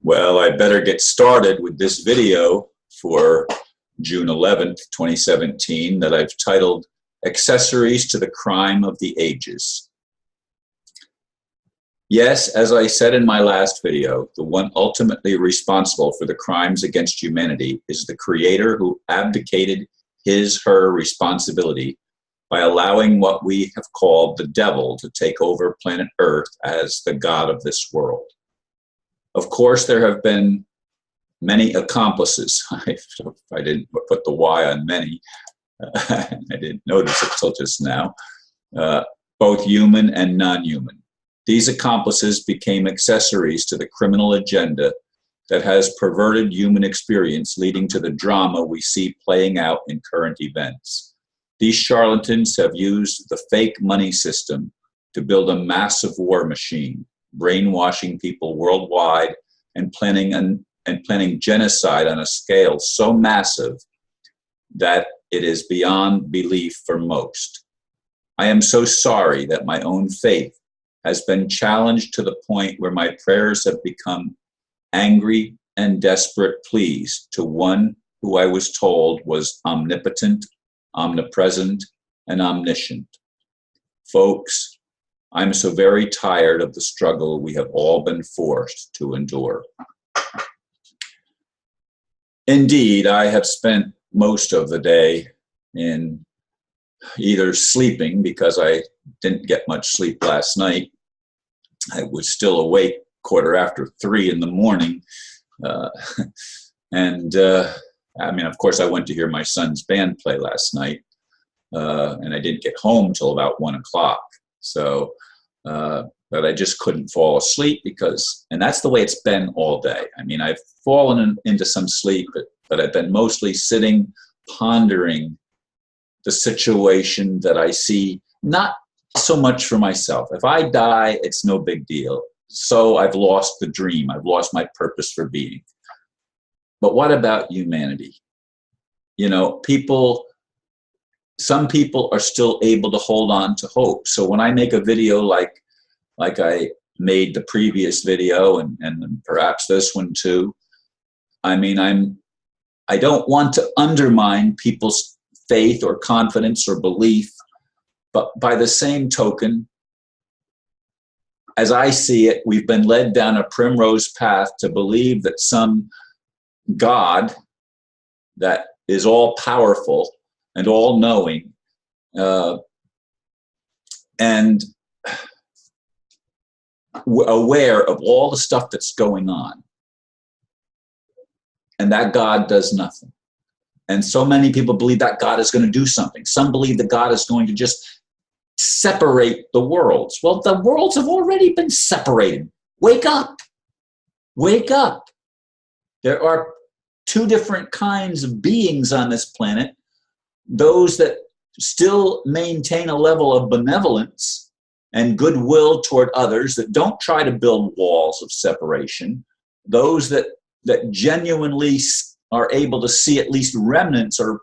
Well, I better get started with this video for June 11th, 2017 that I've titled Accessories to the Crime of the Ages. Yes, as I said in my last video, the one ultimately responsible for the crimes against humanity is the Creator who abdicated his/her responsibility by allowing what we have called the devil to take over planet Earth as the God of this world. Of course, there have been many accomplices. I didn't put the Y on many. I didn't notice it till just now. Both human and non-human. These accomplices became accessories to the criminal agenda that has perverted human experience, leading to the drama we see playing out in current events. These charlatans have used the fake money system to build a massive war machine, brainwashing people worldwide and planning genocide on a scale so massive that it is beyond belief for most. I am so sorry that my own faith has been challenged to the point where my prayers have become angry and desperate pleas to one who I was told was omnipotent, omnipresent, and omniscient. Folks, I'm so very tired of the struggle we have all been forced to endure. Indeed, I have spent most of the day in either sleeping, because I didn't get much sleep last night. I was still awake 3:15 in the morning. I mean, of course, I went to hear my son's band play last night, and I didn't get home till about 1 o'clock. So, but I just couldn't fall asleep and that's the way it's been all day. I mean, I've fallen into some sleep, but I've been mostly sitting, pondering the situation that I see, not so much for myself. If I die, it's no big deal. So I've lost the dream. I've lost my purpose for being. But what about humanity? You know, some people are still able to hold on to hope. So when I make a video like I made the previous video and perhaps this one too, I mean, I don't want to undermine people's faith or confidence or belief, but by the same token, as I see it, we've been led down a primrose path to believe that some God that is all powerful and all knowing and aware of all the stuff that's going on, and that God does nothing. And so many people believe that God is going to do something. Some believe that God is going to just separate the worlds. Well, the worlds have already been separated. Wake up. Wake up. There are two different kinds of beings on this planet. Those that still maintain a level of benevolence and goodwill toward others, that don't try to build walls of separation. Those that genuinely are able to see at least remnants or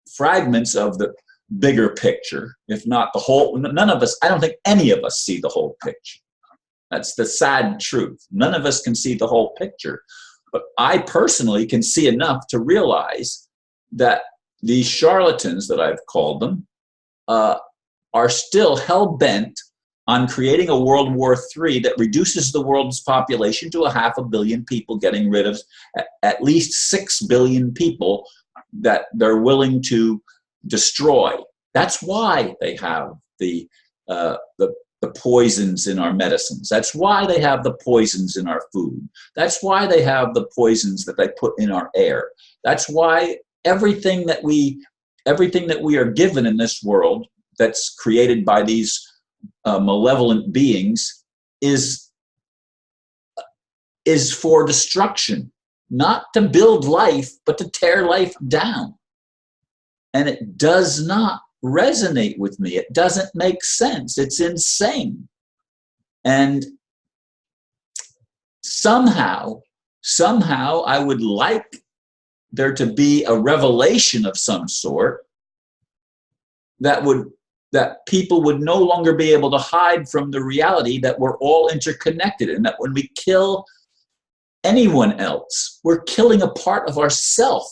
fragments of the bigger picture, if not the whole. None of us, I don't think any of us see the whole picture. That's the sad truth. None of us can see the whole picture. But I personally can see enough to realize that these charlatans, that I've called them, are still hell-bent on creating a World War III that reduces the world's population to 500 million people, getting rid of at least 6 billion people that they're willing to destroy. That's why they have the poisons in our medicines. That's why they have the poisons in our food. That's why they have the poisons that they put in our air. That's why everything that we are given in this world that's created by these malevolent beings is for destruction, not to build life, but to tear life down. And it does not resonate with me. It doesn't make sense. It's insane. And somehow I would like there to be a revelation of some sort that people would no longer be able to hide from the reality that we're all interconnected, and that when we kill anyone else. We're killing a part of ourself,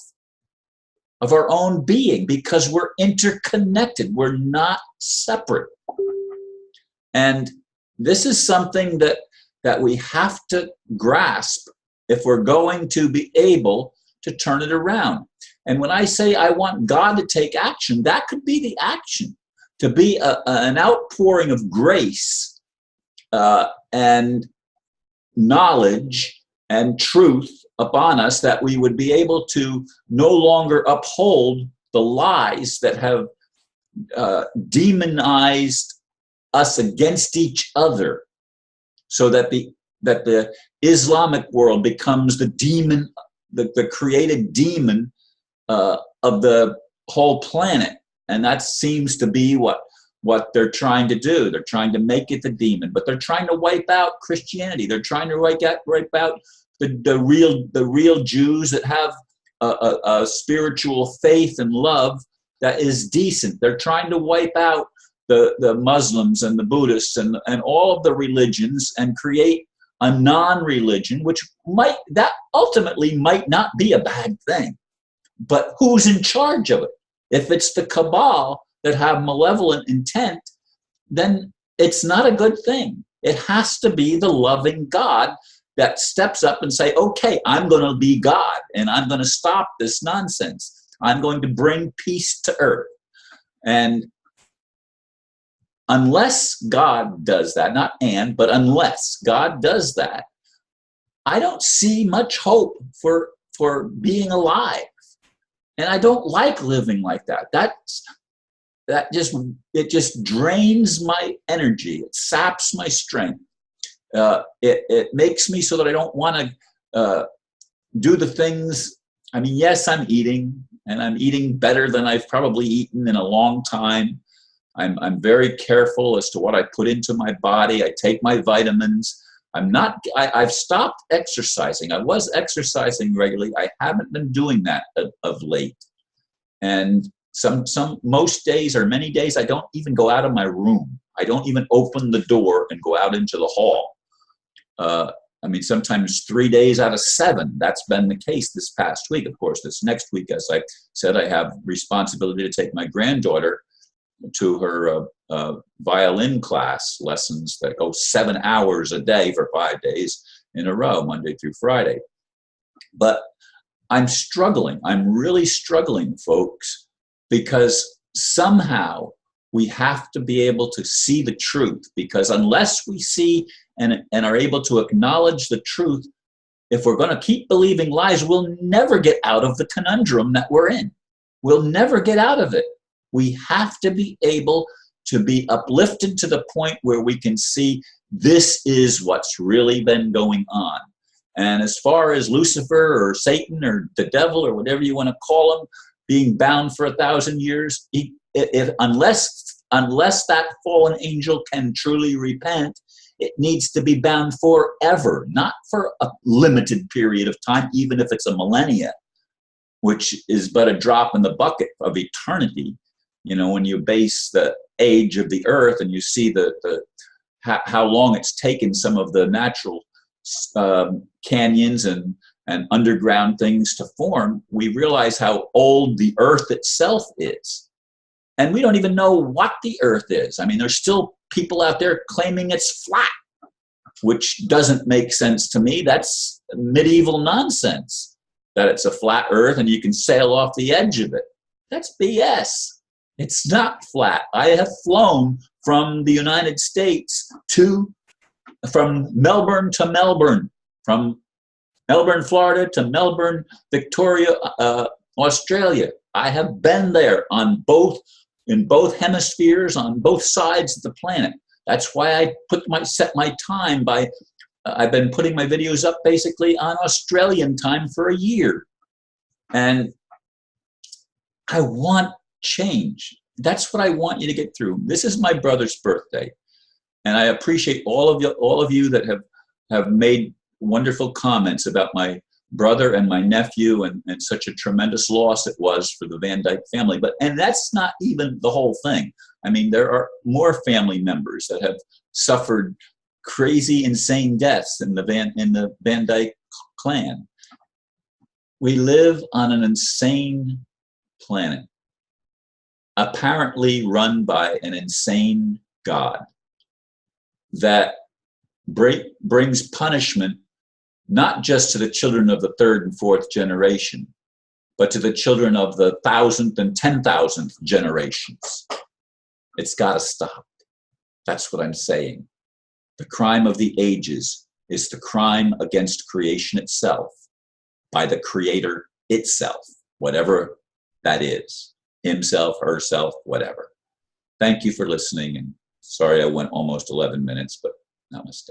of our own being, because we're interconnected. We're not separate. And this is something that we have to grasp if we're going to be able to turn it around. And when I say I want God to take action, that could be the action, to be an outpouring of grace and knowledge and truth upon us, that we would be able to no longer uphold the lies that have demonized us against each other, so that the Islamic world becomes the demon, the created demon of the whole planet. And that seems to be what they're trying to do. They're trying to make it the demon, but they're trying to wipe out Christianity. They're trying to wipe out the real Jews that have a spiritual faith and love that is decent. They're trying to wipe out the Muslims and the Buddhists and all of the religions and create a non-religion, which that ultimately might not be a bad thing. But who's in charge of it? If it's the cabal that have malevolent intent, then it's not a good thing. It has to be the loving God that steps up and say, okay, I'm going to be God, and I'm going to stop this nonsense. I'm going to bring peace to earth. And unless God does that, but unless God does that, I don't see much hope for being alive. And I don't like living like that. It just drains my energy. It saps my strength. It makes me so that I don't want to do the things. I mean, yes, I'm eating, and I'm eating better than I've probably eaten in a long time. I'm very careful as to what I put into my body. I take my vitamins. I've stopped exercising. I was exercising regularly. I haven't been doing that of late. And most days, or many days, I don't even go out of my room. I don't even open the door and go out into the hall. I mean, sometimes 3 days out of 7, that's been the case this past week. Of course, this next week, as I said, I have responsibility to take my granddaughter to her violin class lessons that go 7 hours a day for 5 days in a row, Monday through Friday. But I'm struggling. I'm really struggling, folks, because somehow we have to be able to see the truth, because unless we see and are able to acknowledge the truth, if we're going to keep believing lies, we'll never get out of the conundrum that we're in. We'll never get out of it. We have to be able to be uplifted to the point where we can see this is what's really been going on. And as far as Lucifer or Satan or the devil or whatever you want to call him being bound for 1,000 years, unless that fallen angel can truly repent, it needs to be bound forever, not for a limited period of time, even if it's a millennia, which is but a drop in the bucket of eternity. You know, when you base the age of the earth and you see how long it's taken some of the natural canyons and underground things to form, we realize how old the earth itself is. And we don't even know what the earth is. I mean, there's still people out there claiming it's flat, which doesn't make sense to me. That's medieval nonsense, that it's a flat earth and you can sail off the edge of it. That's BS. It's not flat. I have flown from the United States from Melbourne to Melbourne, from Melbourne, Florida to Melbourne, Victoria, Australia. I have been there in both hemispheres, on both sides of the planet. That's why I set my time by, I've been putting my videos up basically on Australian time for a year. And I want change. That's what I want you to get through. This is my brother's birthday, and I appreciate all of you that have made wonderful comments about my brother and my nephew, and such a tremendous loss it was for the Van Dyke family. And that's not even the whole thing. I mean, there are more family members that have suffered crazy, insane deaths in the Van Dyke Klan. We live on an insane planet, apparently run by an insane God that brings punishment not just to the children of the third and fourth generation, but to the children of the 1,000th and 10,000th generations. It's got to stop. That's what I'm saying. The crime of the ages is the crime against creation itself by the Creator itself, whatever that is, himself, herself, whatever. Thank you for listening, and sorry I went almost 11 minutes, but namaste.